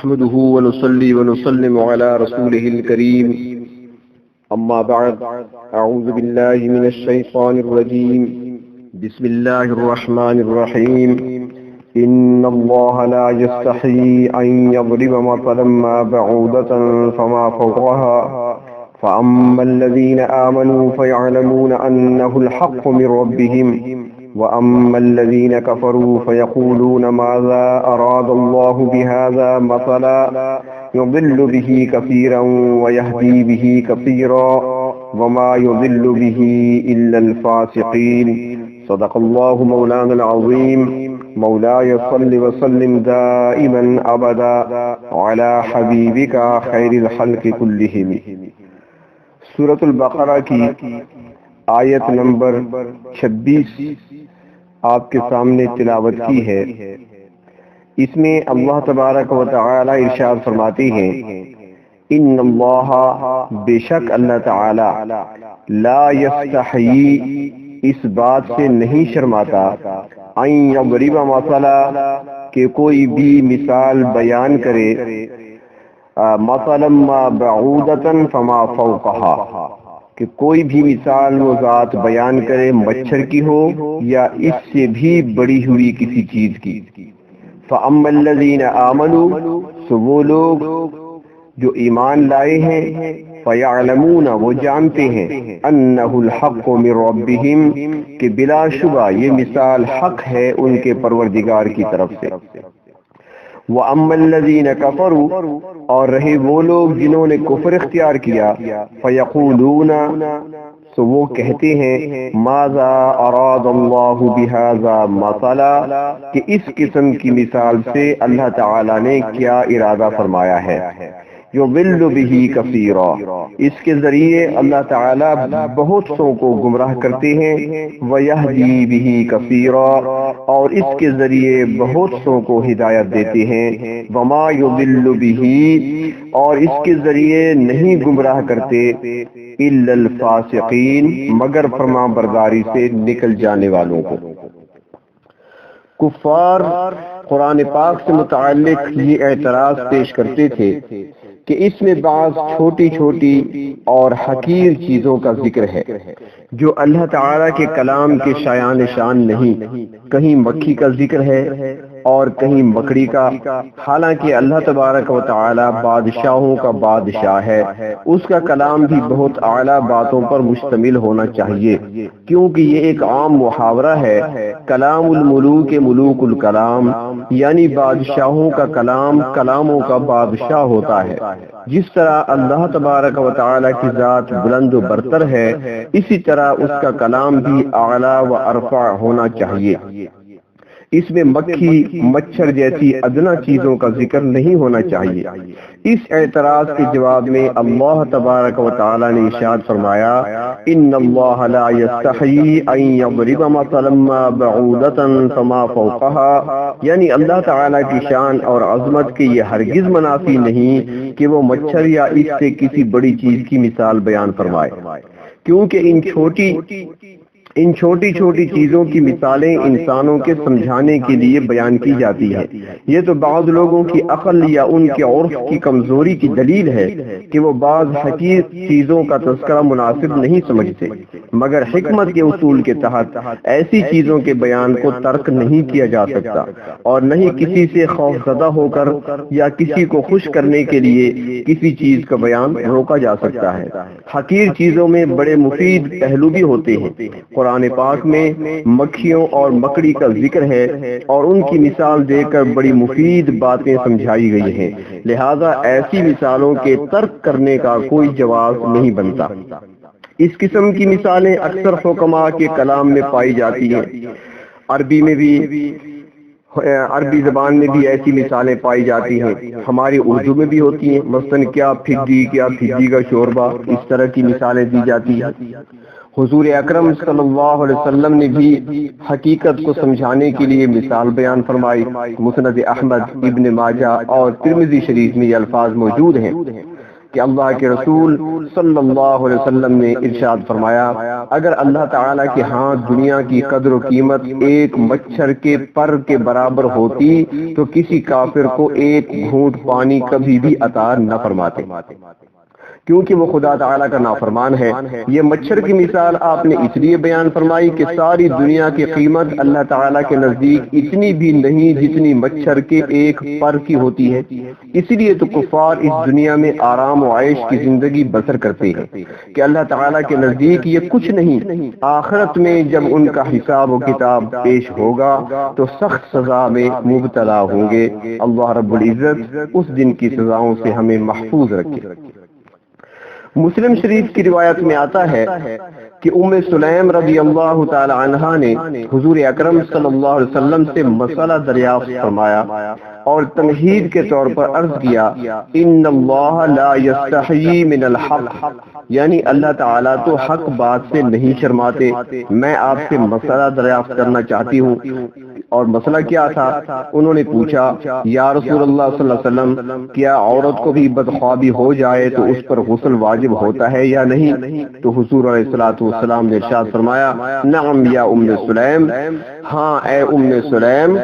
نحمده ونصلي ونسلم على رسوله الكريم أما بعد أعوذ بالله من الشيطان الرجيم بسم الله الرحمن الرحيم إن الله لا يستحيي أن يضرب مثلا ما بعوضة فما فوقها فأما الذين آمنوا فيعلمون أنه الحق من ربهم وأما الذين كفروا فيقولون ماذا أراد الله بهذا مثلا يضل به كثيرا ويهدي به كثيرا وما يضل به إلا الفاسقين صدق الله مولانا العظيم مولاي صل وسلم دائما أبدا على حبيبك خير الخلق كلهم. سورة البقرہ کی آیت نمبر 26 آپ کے سامنے تلاوت کی ہے. اس میں اللہ تبارک و تعالی ارشاد فرماتے ہیں ان اللہ بے شک اللہ تعالی لا یستحیی اس بات سے نہیں شرماتا ان یضرب مثلا کہ کوئی بھی مثال بیان کرے مثلا ما بعودتا فما فوقها کہ کوئی بھی مثال وہ ذات بیان کرے مچھر کی ہو یا اس سے بھی بڑی ہوئی کسی چیز کی. فَأَمَّا الَّذِينَ آمَنُوا سو وہ لوگ جو ایمان لائے ہیں فَيَعْلَمُونَ وہ جانتے ہیں أَنَّهُ الْحَقُّ مِنْ رَبِّهِمْ کہ بلا شبہ یہ مثال حق ہے ان کے پروردگار کی طرف سے. وَأَمَّا الَّذِينَ كَفَرُوا اور رہے وہ لوگ جنہوں نے کفر اختیار کیا فَيَقُولُونَ سو وہ کہتے ہیں ماذا اراد اللہ بہذا مثلا کہ اس قسم کی مثال سے اللہ تعالی نے کیا ارادہ فرمایا ہے. یضل بہ کثیرا اس کے ذریعے اللہ تعالی بہت سو کو گمراہ کرتے ہیں. ویہدی بہ کثیرا اور اس کے ذریعے بہت سو کو ہدایت دیتے ہیں. وما یضل بہ اور اس کے ذریعے نہیں گمراہ کرتے الا الفاسقین مگر فرما برداری سے نکل جانے والوں کو. کفار قرآن پاک سے متعلق یہ اعتراض پیش کرتے تھے کہ اس میں بعض چھوٹی چھوٹی اور حقیر چیزوں کا ذکر ہے جو اللہ تعالیٰ کے کلام کے شایان شان نہیں. کہیں مکھی کا ذکر ہے اور کہیں مکڑی کا، حالانکہ اللہ تبارک و تعالیٰ بادشاہوں کا بادشاہ ہے. اس کا کلام بھی بہت اعلیٰ باتوں پر مشتمل ہونا چاہیے کیونکہ یہ ایک عام محاورہ ہے کلام الملوک ملوک الکلام، یعنی بادشاہوں کا کلام کلاموں کا بادشاہ ہوتا ہے. جس طرح اللہ تبارک و تعالیٰ کی ذات بلند و برتر ہے اسی طرح اس کا کلام بھی اعلیٰ و ارفع ہونا چاہیے. اس میں مکھی مچھر جیسی ادنا چیزوں کا ذکر نہیں ہونا چاہیے. اس اعتراض کے جواب میں اللہ تبارک و تعالی نے ارشاد فرمایا ان اللہ لا یستحیی ان یضرب مثلا ما بعودۃ فما فوقها یعنی اللہ تعالی کی شان اور عظمت کے یہ ہرگز منافی نہیں کہ وہ مچھر یا اس سے کسی بڑی چیز کی مثال بیان فرمائے، کیونکہ ان چھوٹی چھوٹی چیزوں کی مثالیں انسانوں کے سمجھانے کے لیے بیان کی جاتی ہیں. یہ تو بعض لوگوں کی عقل یا ان کے عرف کی کمزوری کی دلیل ہے کہ وہ بعض حقیر چیزوں کا تذکرہ مناسب نہیں سمجھتے، مگر حکمت کے اصول کے تحت ایسی چیزوں کے بیان کو ترک نہیں کیا جا سکتا اور نہ ہی کسی سے خوف زدہ ہو کر یا کسی کو خوش کرنے کے لیے کسی چیز کا بیان روکا جا سکتا ہے. حقیر چیزوں میں بڑے مفید پہلو بھی ہوتے ہیں. قرآن پاک میں مکھیوں اور مکڑی کا ذکر ہے اور ان کی مثال دے کر بڑی مفید باتیں سمجھائی گئی ہیں، لہذا ایسی مثالوں کے ترک کرنے کا کوئی جواز نہیں بنتا. اس قسم کی مثالیں اکثر حکماء کے کلام میں پائی جاتی ہیں. عربی زبان میں بھی ایسی مثالیں پائی جاتی ہیں، ہماری اردو میں بھی ہوتی ہیں. مثلاً کیا پھگی کا شوربہ، اس طرح کی مثالیں دی جاتی ہیں. حضور اکرم صلی اللہ علیہ وسلم نے بھی حقیقت کو سمجھانے کے لیے مثال بیان فرمائی. مسند احمد، ابن ماجہ اور ترمذی شریف میں یہ الفاظ موجود ہیں کہ اللہ کے رسول صلی اللہ علیہ وسلم نے ارشاد فرمایا اگر اللہ تعالیٰ کے ہاں دنیا کی قدر و قیمت ایک مچھر کے پر کے برابر ہوتی تو کسی کافر کو ایک گھونٹ پانی کبھی بھی عطا نہ فرماتے، کیونکہ وہ خدا تعالیٰ کا نافرمان ہے۔ یہ مچھر کی مثال آپ نے اس لیے بیان فرمائی کہ ساری دنیا کی قیمت اللہ تعالیٰ کے نزدیک اتنی بھی نہیں جتنی مچھر کے ایک پر کی ہوتی ہے، اسی لیے تو کفار اس دنیا میں آرام و عیش کی زندگی بسر کرتے ہیں کہ اللہ تعالیٰ کے نزدیک یہ کچھ نہیں۔ آخرت میں جب ان کا حساب و کتاب پیش ہوگا تو سخت سزا میں مبتلا ہوں گے۔ اللہ رب العزت اس دن کی سزاؤں سے ہمیں محفوظ رکھے۔ مسلم شریف کی روایت میں آتا ہے کہ ام سلیم رضی اللہ تعالی عنہا نے حضور اکرم صلی اللہ علیہ وسلم سے مسئلہ دریافت فرمایا اور تمہید کے طور پر عرض کیا ان اللہ لا یستحیی من الحق، یعنی اللہ تعالیٰ تو حق بات سے نہیں شرماتے، میں آپ سے مسئلہ دریافت کرنا چاہتی ہوں۔ اور مسئلہ کیا تھا؟ انہوں نے پوچھا یا رسول اللہ صلی اللہ علیہ وسلم کیا عورت کو بھی بدخوابی ہو جائے تو اس پر غسل واجب ہوتا ہے یا نہیں؟ تو حضور علیہ الصلوۃ والسلام نے ارشاد فرمایا نعم یا ام سلیم، ہاں اے ام سلیم،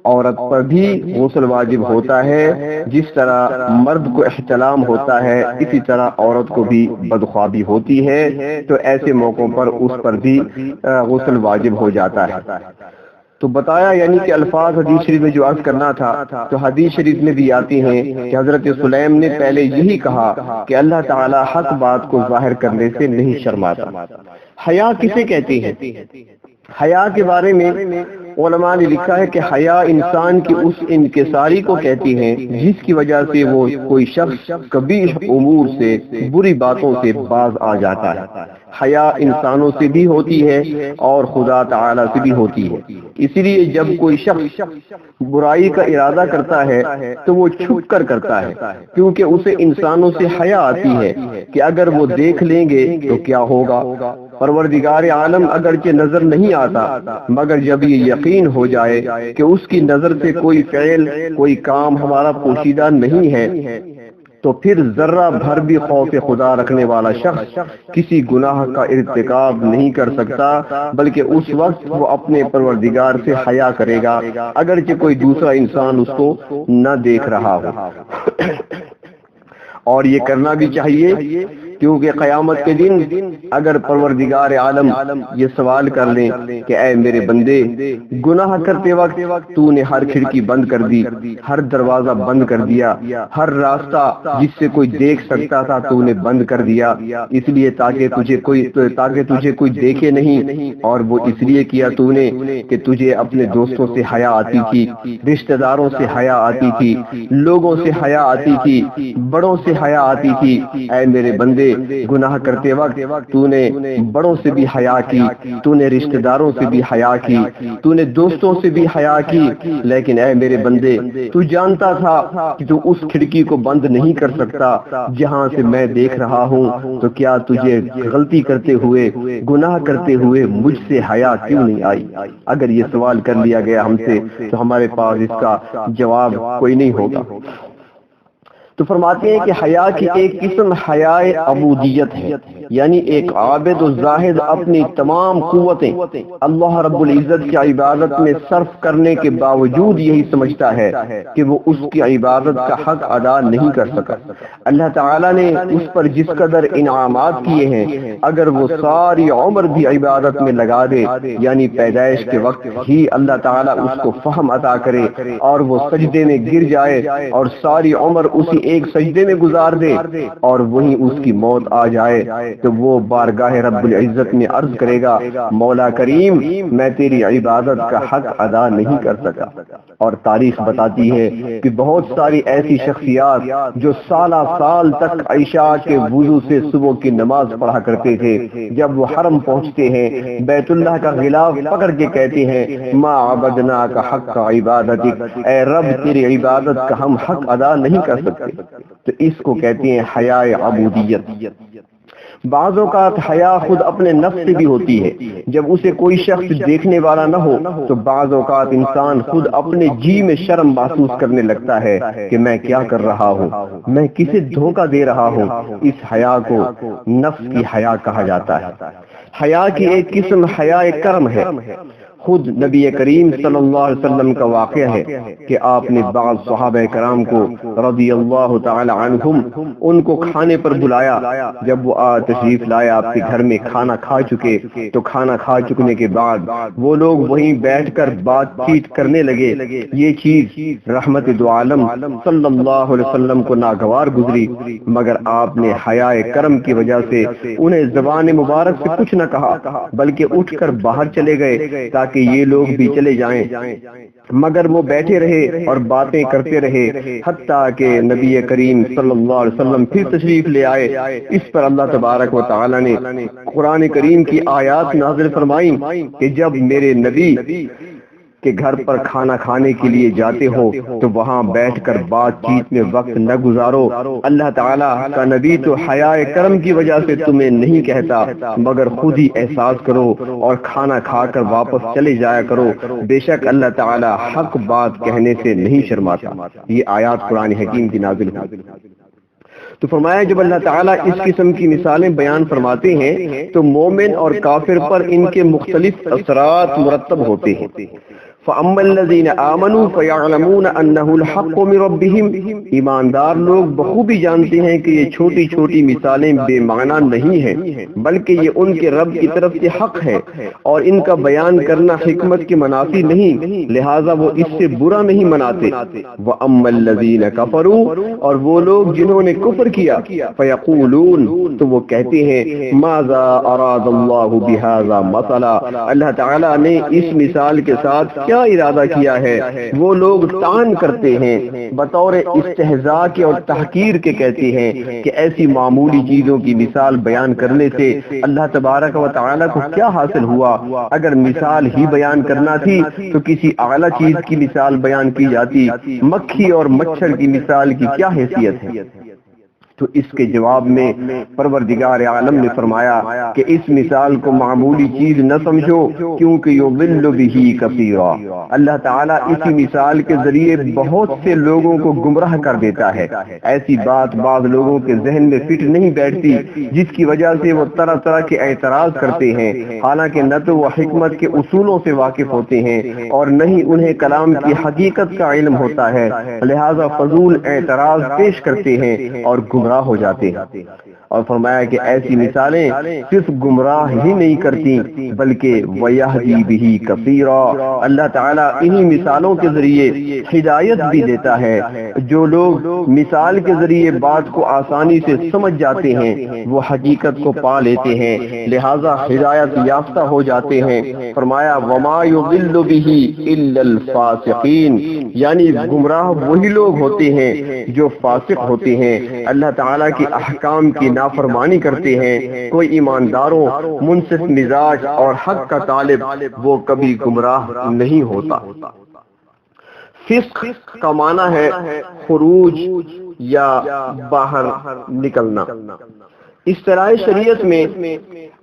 عورت پر بھی غسل واجب ہوتا ہے، جس طرح مرد کو احتلام ہوتا ہے اسی طرح عورت کو بھی بدخوابی ہوتی ہے، تو ایسے موقعوں پر اس پر بھی غسل واجب ہو جاتا ہے۔ تو بتایا یعنی کہ الفاظ حدیث شریف میں جو عرض کرنا تھا تو حدیث شریف میں بھی آتی ہیں کہ حضرت سلیم نے پہلے یہی کہا کہ اللہ تعالیٰ حق بات کو ظاہر کرنے سے نہیں شرماتا۔ حیا کسے کہتے ہیں؟ حیا کے بارے میں علماء نے لکھا ہے کہ حیا انسان کی اس انکساری کو کہتی ہیں جس کی وجہ سے وہ کوئی شخص قبیح امور سے، بری باتوں سے باز آ جاتا ہے۔ حیا انسانوں سے بھی ہوتی ہے اور خدا تعالی سے بھی ہوتی ہے، اسی لیے جب کوئی شخص برائی کا ارادہ کرتا ہے تو وہ چھپ کر کرتا ہے، کیونکہ اسے انسانوں سے حیا آتی ہے کہ اگر وہ دیکھ لیں گے تو کیا ہوگا۔ پروردگار عالم اگرچہ نظر نہیں آتا، مگر جب یہ یقین ہو جائے کہ اس کی نظر سے کوئی فعل، کوئی کام ہمارا پوشیدہ نہیں ہے، تو پھر ذرہ بھر بھی خوف خدا رکھنے والا شخص کسی گناہ کا ارتکاب نہیں کر سکتا، بلکہ اس وقت وہ اپنے پروردگار سے حیا کرے گا اگرچہ کوئی دوسرا انسان اس کو نہ دیکھ رہا ہو۔ اور یہ کرنا بھی چاہیے، کیونکہ قیامت کے دن اگر پروردگار عالم یہ سوال کر لیں کہ اے میرے بندے، گناہ کرتے وقت تو نے ہر کھڑکی بند کر دی، ہر دروازہ بند کر دیا، ہر راستہ جس سے کوئی دیکھ سکتا تھا تو نے بند کر دیا، اس لیے تاکہ تجھے کوئی دیکھے نہیں، اور وہ اس لیے کیا تو نے کہ تجھے اپنے دوستوں سے حیا آتی تھی، رشتہ داروں سے حیا آتی تھی، لوگوں سے حیا آتی تھی، بڑوں سے حیا آتی تھی۔ اے میرے بندے، گناہ کرتے وقت تو نے بڑوں سے بھی حیا کی، تو نے رشتہ داروں سے بھی حیا کی، تو نے دوستوں سے بھی حیا کی، لیکن اے میرے بندے، تو جانتا تھا کہ تو اس کھڑکی کو بند نہیں کر سکتا جہاں سے میں دیکھ رہا ہوں، تو کیا تجھے غلطی کرتے ہوئے، گناہ کرتے ہوئے مجھ سے حیا کیوں نہیں آئی؟ اگر یہ سوال کر لیا گیا ہم سے تو ہمارے پاس اس کا جواب کوئی نہیں ہوگا۔ تو فرماتے ہیں کہ حیا کی ایک قسم حیائے عبودیت ہے، یعنی ایک عابد و زاہد اپنی تمام قوتیں اللہ رب العزت کی عبادت میں صرف کرنے کے باوجود یہی سمجھتا ہے کہ وہ اس کی عبادت کا حق ادا نہیں کر سکا۔ اللہ تعالیٰ نے اس پر جس قدر انعامات کیے ہیں، اگر وہ ساری عمر بھی عبادت میں لگا دے، یعنی پیدائش کے وقت ہی اللہ تعالیٰ اس کو فہم عطا کرے اور وہ سجدے میں گر جائے اور ساری عمر اسی ایک سجدے میں گزار دے اور وہیں اس کی موت آ جائے، تو وہ بارگاہ رب العزت میں عرض کرے گا مولا کریم، میں تیری عبادت کا حق ادا نہیں کر سکا۔ اور تاریخ بتاتی ہے کہ بہت ساری ایسی شخصیات جو سالہ سال تک عشاء کے وضو سے صبح کی نماز پڑھا کرتے تھے، جب وہ حرم پہنچتے ہیں بیت اللہ کا غلاف پکڑ کے کہتے ہیں ما عبدناک حق عبادتک، اے رب تیری عبادت کا ہم حق ادا نہیں کر سکتے۔ تو اس کو کہتے ہیں حیائے عبودیت۔ بعض اوقات حیا خود اپنے نفس سے بھی ہوتی ہے، جب اسے کوئی شخص دیکھنے والا نہ ہو تو بعض اوقات انسان خود اپنے جی میں شرم محسوس کرنے لگتا ہے کہ میں کیا کر رہا ہوں، میں کسے دھوکہ دے رہا ہوں۔ اس حیا کو نفس کی حیا کہا جاتا ہے۔ حیا کی ایک قسم حیا کرم ہے۔ خود نبی کریم صلی اللہ علیہ وسلم کا واقعہ ہے کہ آپ نے بعض صحابہ کرام کو رضی اللہ تعالی عنہم ان کو کھانے پر بلایا۔ جب وہ تشریف لائے آپ کے گھر میں، کھانا کھا چکے، تو کھانا کھا چکنے کے بعد وہ لوگ وہیں بیٹھ کر بات چیت کرنے لگے۔ یہ چیز رحمت دو عالم صلی اللہ علیہ وسلم کو ناگوار گزری، مگر آپ نے حیا کرم کی وجہ سے انہیں زبان مبارک سے کچھ نہ کہا، بلکہ اٹھ کر باہر چلے گئے تاکہ یہ لوگ بھی چلے جائیں، مگر وہ بیٹھے رہے اور باتیں کرتے رہے حتیٰ کہ نبی کریم صلی اللہ علیہ وسلم پھر تشریف لے آئے۔ اس پر اللہ تبارک و تعالی نے قرآن کریم کی آیات نازل فرمائیں کہ جب میرے نبی کہ گھر پر کھانا کھانے کے لیے جاتے ہو تو وہاں بیٹھ کر بات چیت میں وقت نہ گزارو۔ اللہ تعالیٰ کا نبی تو حیا کرم کی وجہ سے تمہیں نہیں کہتا، مگر خود ہی احساس کرو اور کھانا کھا کر واپس چلے جایا کرو، بے شک اللہ تعالیٰ حق بات کہنے سے نہیں شرماتا۔ یہ آیات قرآن حکیم کی نازل ہوئی۔ تو فرمایا جب اللہ تعالیٰ اس قسم کی مثالیں بیان فرماتے ہیں تو مومن اور کافر پر ان کے مختلف اثرات مرتب ہوتے ہیں۔ فَأَمَّا الَّذِينَ آمَنُوا فَيَعْلَمُونَ أَنَّهُ الْحَقُّ مِنْ رَبِّهِمْ، ایماندار لوگ بخوبی جانتے ہیں کہ یہ چھوٹی چھوٹی مثالیں بے معنی نہیں ہیں، بلکہ یہ ان کے رب کی طرف سے حق ہے اور ان کا بیان کرنا حکمت کے منافی نہیں، لہٰذا وہ اس سے برا نہیں مناتے۔ وَأَمَّا الَّذِينَ كَفَرُوا، اور وہ لوگ جنہوں نے کفر کیا، فَيَقُولُونَ، تو وہ کہتے ہیں مَاذَا أَرَادَ اللَّهُ بِهَذَا مَثَلًا، اللہ تعالیٰ نے اس مثال کے ساتھ کیا ارادہ کیا ہے۔ وہ لوگ طعن کرتے ہیں بطور استہزاء کے اور تحقیر کے، کہتے ہیں کہ ایسی معمولی چیزوں کی مثال بیان کرنے سے اللہ تبارک و تعالیٰ کو کیا حاصل ہوا؟ اگر مثال ہی بیان کرنا تھی تو کسی اعلیٰ چیز کی مثال بیان کی جاتی، مکھی اور مچھر کی مثال کی کیا حیثیت ہے؟ تو اس کے جواب میں پروردگار عالم نے فرمایا کہ اس مثال کو معمولی چیز نہ سمجھو، کیونکہ یضل بہ کثیرا، اللہ تعالیٰ اسی مثال کے ذریعے بہت سے لوگوں کو گمراہ کر دیتا ہے۔ ایسی بات بعض لوگوں کے ذہن میں فٹ نہیں بیٹھتی، جس کی وجہ سے وہ طرح طرح کے اعتراض کرتے ہیں، حالانکہ نہ تو وہ حکمت کے اصولوں سے واقف ہوتے ہیں اور نہ ہی انہیں کلام کی حقیقت کا علم ہوتا ہے، لہذا فضول اعتراض پیش کرتے ہیں اور گمراہ ہو جاتے ہیں۔ اور فرمایا کہ ایسی مثالیں صرف گمراہ ہی نہیں کرتی بلکہ وَيَهْدِي بِهِ كَثِيرًا، اللہ تعالیٰ انہی مثالوں کے ذریعے ہدایت بھی دیتا ہے۔ جو لوگ مثال کے ذریعے بات کو آسانی سے سمجھ جاتے ہیں وہ حقیقت کو پا لیتے ہیں، لہذا ہدایت یافتہ ہو جاتے ہیں۔ فرمایا وَمَا يُضِلُّ بِهِ إِلَّا الْفَاسِقِينَ، یعنی گمراہ وہی لوگ ہوتے ہیں جو فاسق ہوتے ہیں، اللہ تعالیٰ کے احکام کی نافرمانی کرتے ہیں۔ کوئی ایمانداروں، منصف مزاج اور حق کا طالب وہ کبھی گمراہ نہیں ہوتا۔ فسق کا معنی ہے خروج یا باہر نکلنا۔ اصطلاح شریعت میں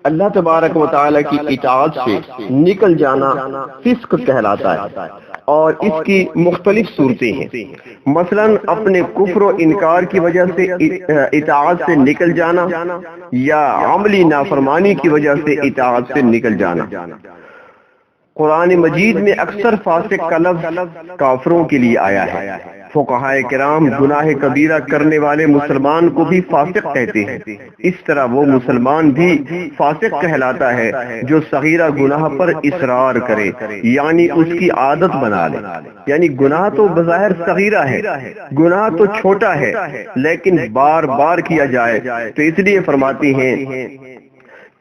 اللہ تبارک و تعالی کی اطاعت سے نکل جانا فسق کہلاتا ہے، اور اس کی مختلف صورتیں ہیں۔ مثلا اپنے کفر و انکار کی وجہ سے اطاعت سے نکل جانا، یا عملی نافرمانی کی وجہ سے اطاعت سے نکل جانا۔ قرآن مجید میں اکثر فاسق کا لفظ کافروں کے لیے آیا ہے۔ فقہائے کرام گناہ کبیرہ کرنے والے مسلمان کو بھی فاسق کہتے ہیں، اس طرح وہ مسلمان بھی فاسق کہلاتا ہے جو صغیرہ گناہ پر اصرار کرے، یعنی اس کی عادت بنا لے۔ یعنی گناہ تو بظاہر صغیرہ ہے، گناہ تو چھوٹا ہے، لیکن بار بار کیا جائے تو اس لیے فرماتے ہیں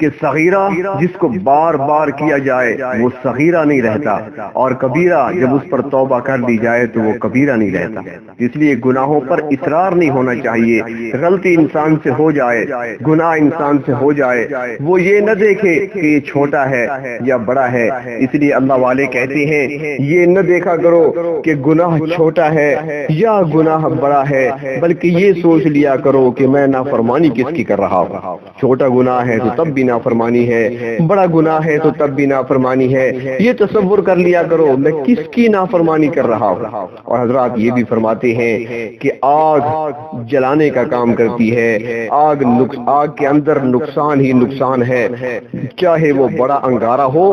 کہ صغیرہ جس کو بار بار کیا جائے وہ صغیرہ نہیں رہتا، اور کبیرہ جب اس پر توبہ کر لی جائے تو وہ کبیرہ نہیں رہتا۔ اس لیے گناہوں پر اصرار نہیں ہونا چاہیے۔ غلطی انسان سے ہو جائے، گناہ انسان سے ہو جائے، وہ یہ نہ دیکھے کہ یہ چھوٹا ہے یا بڑا ہے۔ اس لیے اللہ والے کہتے ہیں یہ نہ دیکھا کرو کہ گناہ چھوٹا ہے یا گناہ بڑا ہے، بلکہ یہ سوچ لیا کرو کہ میں نافرمانی کس کی کر رہا ہوں۔ چھوٹا گناہ ہے تو تب بھی نافرمانی ہے، بڑا گناہ ہے تو تب بھی نافرمانی ہے۔ یہ تصور کر لیا کرو میں کس کی نافرمانی کر رہا ہوں۔ اور حضرات یہ بھی فرماتے ہیں کہ آگ جلانے کا کام کرتی ہے، آگ کے اندر نقصان ہی نقصان ہے، چاہے وہ بڑا انگارہ ہو،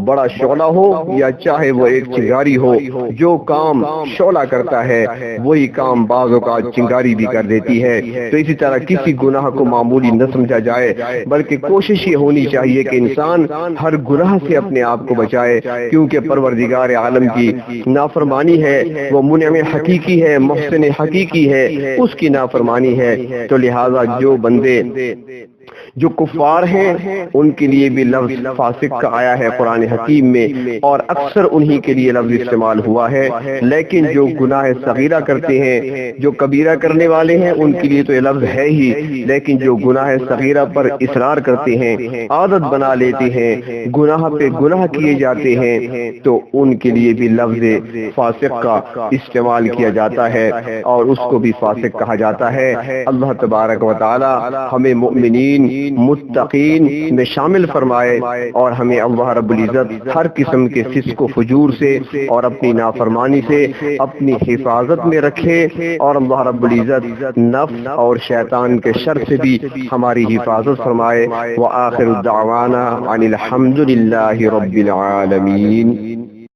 بڑا شعلہ ہو، یا چاہے وہ ایک چنگاری ہو۔ جو کام شعلہ کرتا ہے وہی کام بعض اوقات چنگاری بھی کر دیتی ہے۔ تو اسی طرح کسی گناہ کو معمولی نہ سمجھا جائے، بلکہ کوشش یہ ہونی چاہیے کہ انسان ہر گناہ سے اپنے آپ کو بچائے، کیونکہ پروردگار عالم کی نافرمانی ہے، وہ منعم حقیقی ہے، محسن حقیقی ہے، اس کی نافرمانی ہے۔ تو لہذا جو بندے جو کفار ہیں ان کے لیے بھی لفظ فاسق کا آیا ہے قرآن حکیم میں، اور اکثر انہی کے لیے لفظ استعمال ہوا ہے۔ لیکن جو گناہ صغیرہ کرتے ہیں، جو کبیرہ کرنے والے ہیں، ان کے لیے تو یہ لفظ ہے ہی، لیکن جو گناہ صغیرہ پر اصرار کرتے ہیں، عادت بنا لیتے ہیں، گناہ پہ گناہ کیے جاتے ہیں، تو ان کے لیے بھی لفظ فاسق کا استعمال کیا جاتا ہے، اور اس کو بھی فاسق کہا جاتا ہے۔ اللہ تبارک و تعالی ہمیں مؤمنین متقین میں شامل فرمائے، اور ہمیں اللہ رب العزت ہر قسم کے فسق و فجور سے اور اپنی نافرمانی سے اپنی حفاظت میں رکھے، اور اللہ رب العزت نفس اور شیطان کے شر سے بھی ہماری حفاظت فرمائے۔ وآخر دعوانا ان الحمد للہ رب العالمین۔